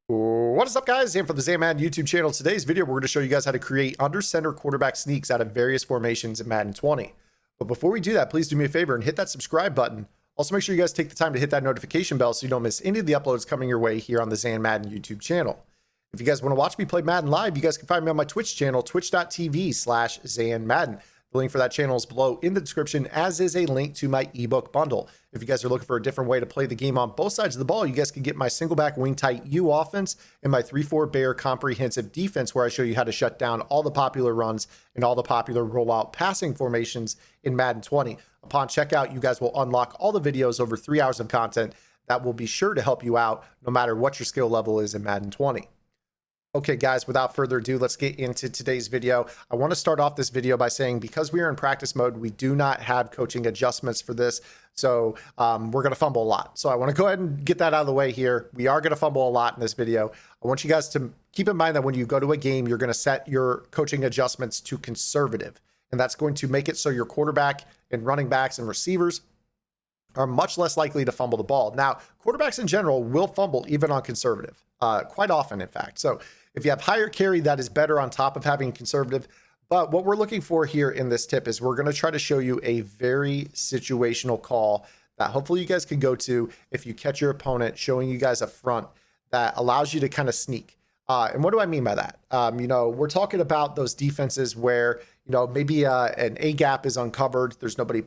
What is up, guys? Zan from the Madden YouTube channel. Today's video, we're going to show you guys how to create under center quarterback sneaks out of various formations in Madden 20. But before we do that, please do me a favor and hit that subscribe button. Also, make sure you guys take the time to hit that notification bell so you don't miss any of the uploads coming your way here on the Zan Madden YouTube channel. If you guys want to watch me play Madden live, you guys can find me on my Twitch channel, twitch.tv/Zan Madden. The link for that channel is below in the description, as is a link to my ebook bundle. If you guys are looking for a different way to play the game on both sides of the ball, you guys can get my single back wing tight U offense and my 3-4 bear comprehensive defense, where I show you how to shut down all the popular runs and all the popular rollout passing formations in Madden 20. Upon checkout, you guys will unlock all the videos, over 3 hours of content that will be sure to help you out no matter what your skill level is in Madden 20. Okay, guys, without further ado, let's get into today's video. I want to start off this video by saying, because we are in practice mode, we do not have coaching adjustments for this. So we're going to fumble a lot. So I want to go ahead and get that out of the way here. We are going to fumble a lot in this video. I want you guys to keep in mind that when you go to a game, you're going to set your coaching adjustments to conservative. And that's going to make it so your quarterback and running backs and receivers are much less likely to fumble the ball. Now, quarterbacks in general will fumble even on conservative, quite often, in fact. So if you have higher carry, that is better on top of having conservative. But what we're looking for here in this tip is we're going to try to show you a very situational call that hopefully you guys can go to if you catch your opponent showing you guys a front that allows you to kind of sneak. And what do I mean by that? We're talking about those defenses where, maybe an A gap is uncovered. There's nobody,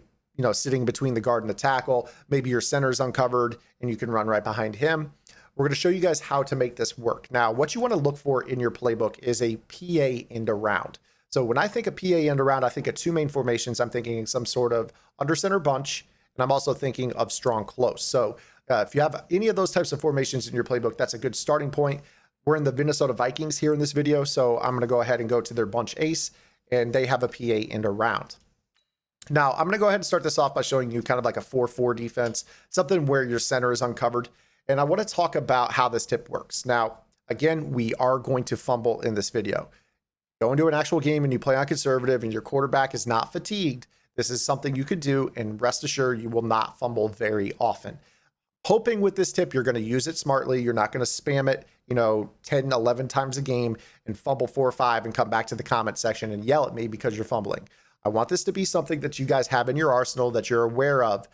sitting between the guard and the tackle. Maybe your center is uncovered and you can run right behind him. We're going to show you guys how to make this work. Now, what you want to look for in your playbook is a PA end around. So when I think of PA end around, I think of two main formations. I'm thinking some sort of under center bunch, and I'm also thinking of strong close. So if you have any of those types of formations in your playbook, that's a good starting point. We're in the Minnesota Vikings here in this video, so I'm going to go ahead and go to their bunch ace, and they have a PA end around. Now, I'm going to go ahead and start this off by showing you kind of like a 4-4 defense, something where your center is uncovered. And I want to talk about how this tip works. Now, again, we are going to fumble in this video. Go into an actual game and you play on conservative and your quarterback is not fatigued. This is something you could do, and rest assured you will not fumble very often. Hoping with this tip, you're going to use it smartly. You're not going to spam it, 10, 11 times a game and fumble 4 or 5 and come back to the comment section and yell at me because you're fumbling. I want this to be something that you guys have in your arsenal, that you're aware of,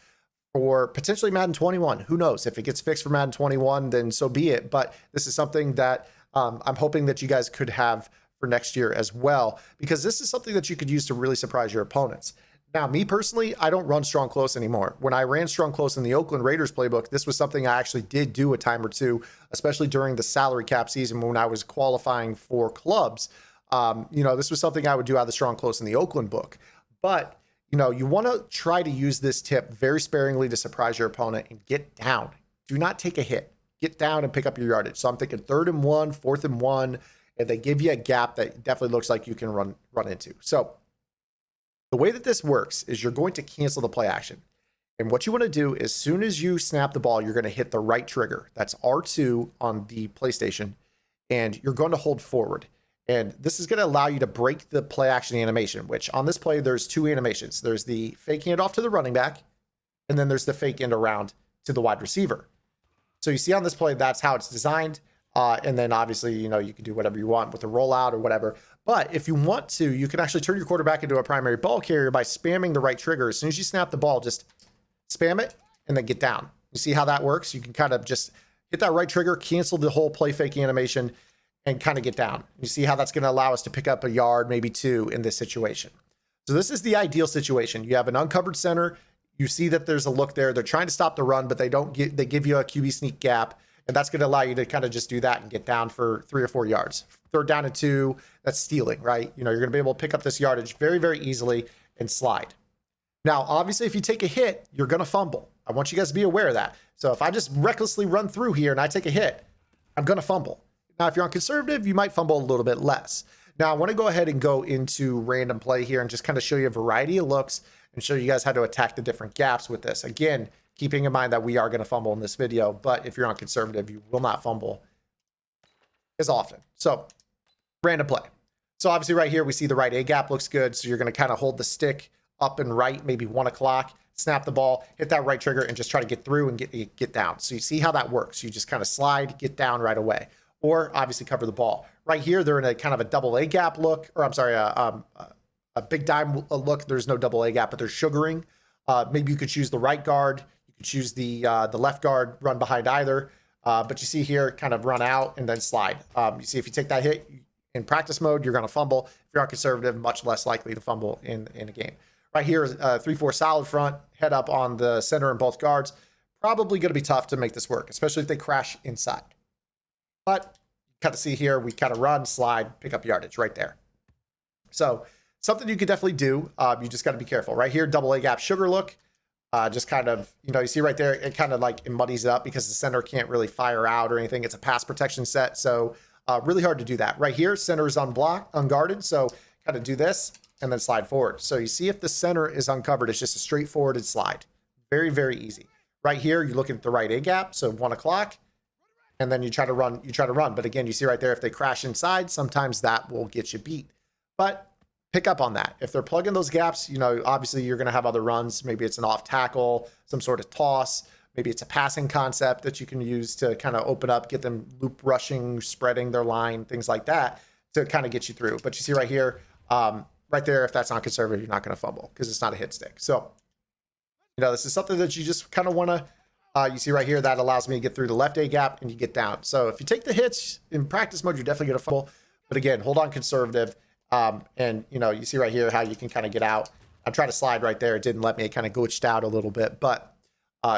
or potentially Madden 21. Who knows? If it gets fixed for Madden 21, then so be it. But this is something that I'm hoping that you guys could have for next year as well, because this is something that you could use to really surprise your opponents. Now, me personally, I don't run strong close anymore. When I ran strong close in the Oakland Raiders playbook, this was something I actually did do a time or two, especially during the salary cap season when I was qualifying for clubs. This was something I would do out of the strong close in the Oakland book. But you want to try to use this tip very sparingly to surprise your opponent and get down. Do not take a hit. Get down and pick up your yardage. So I'm thinking 3rd and 1, 4th and 1, and they give you a gap that definitely looks like you can run into. So the way that this works is you're going to cancel the play action. And what you want to do, as soon as you snap the ball, you're going to hit the right trigger. That's R2 on the PlayStation, and you're going to hold forward. And this is going to allow you to break the play action animation, which on this play, there's 2 animations. There's the fake handoff to the running back, and then there's the fake end around to the wide receiver. So you see on this play, that's how it's designed. And then obviously, you can do whatever you want with the rollout or whatever. But if you want to, you can actually turn your quarterback into a primary ball carrier by spamming the right trigger. As soon as you snap the ball, just spam it and then get down. You see how that works? You can kind of just hit that right trigger, cancel the whole play fake animation, and kind of get down. You see how that's going to allow us to pick up a yard, maybe 2 in this situation. So this is the ideal situation. You have an uncovered center. You see that there's a look there. They're trying to stop the run, but they give you a QB sneak gap. And that's going to allow you to kind of just do that and get down for 3 or 4 yards. 3rd down and 2, that's stealing, right? You're going to be able to pick up this yardage very, very easily and slide. Now, obviously, if you take a hit, you're going to fumble. I want you guys to be aware of that. So if I just recklessly run through here and I take a hit, I'm going to fumble. Now, if you're on conservative, you might fumble a little bit less. Now, I want to go ahead and go into random play here and just kind of show you a variety of looks and show you guys how to attack the different gaps with this. Again, keeping in mind that we are going to fumble in this video, but if you're on conservative, you will not fumble as often. So random play. So obviously right here, we see the right A gap looks good. So you're going to kind of hold the stick up and right, maybe 1 o'clock. snap the ball, hit that right trigger, and just try to get through and get down. So you see how that works. You just kind of slide, get down right away, or obviously cover the ball. Right here, they're in a kind of a double A gap look, or I'm sorry, a big dime look. There's no double A gap, but there's sugaring. Maybe you could choose the right guard. You could choose the left guard, run behind either. But you see here, kind of run out and then slide. You see if you take that hit in practice mode, you're going to fumble. If you're on conservative, much less likely to fumble in a game. Right here is 3-4 solid front, head up on the center and both guards. Probably going to be tough to make this work, especially if they crash inside. But kind of see here, we kind of run, slide, pick up yardage right there. So something you could definitely do. You just got to be careful. Right here, double A gap sugar look. Just kind of, you see right there, it kind of like it muddies it up because the center can't really fire out or anything. It's a pass protection set. So really hard to do that. Right here, center is unguarded. So kind of do this and then slide forward. So you see if the center is uncovered, it's just a straightforward slide. Very, very easy. Right here, you're looking at the right A gap. So 1 o'clock. And then you try to run. But again, you see right there, if they crash inside, sometimes that will get you beat. But pick up on that. If they're plugging those gaps, obviously you're going to have other runs. Maybe it's an off tackle, some sort of toss. Maybe it's a passing concept that you can use to kind of open up, get them loop rushing, spreading their line, things like that to kind of get you through. But you see right here, right there, if that's not conservative, you're not going to fumble because it's not a hit stick. So, this is something that you just kind of want to, you see right here, that allows me to get through the left A gap and you get down. So if you take the hits in practice mode, you're definitely going to fumble. But again, hold on conservative. And you see right here how you can kind of get out. I'm trying to slide right there. It didn't let me. It kind of glitched out a little bit, but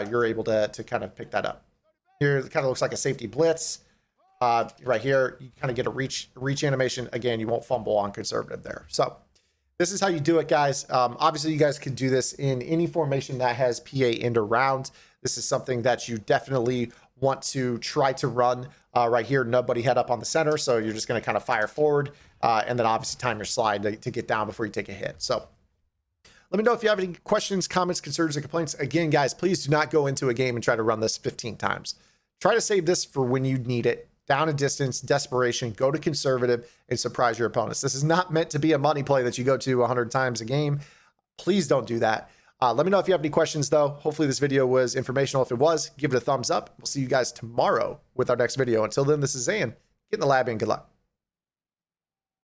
you're able to kind of pick that up. Here, it kind of looks like a safety blitz. Right here, you kind of get a reach animation. Again, you won't fumble on conservative there. So this is how you do it, guys. Obviously, you guys can do this in any formation that has PA end around. This is something that you definitely want to try to run. Right here, nobody head up on the center, so you're just going to kind of fire forward, and then obviously time your slide to get down before you take a hit. So let me know if you have any questions, comments, concerns, or complaints. Again, guys, please do not go into a game and try to run this 15 times. Try to save this for when you need it. Down a distance, desperation, go to conservative, and surprise your opponents. This is not meant to be a money play that you go to 100 times a game. Please don't do that. Let me know if you have any questions, though. Hopefully this video was informational. If it was, give it a thumbs up. We'll see you guys tomorrow with our next video. Until then, this is Zan. Get in the lab and good luck.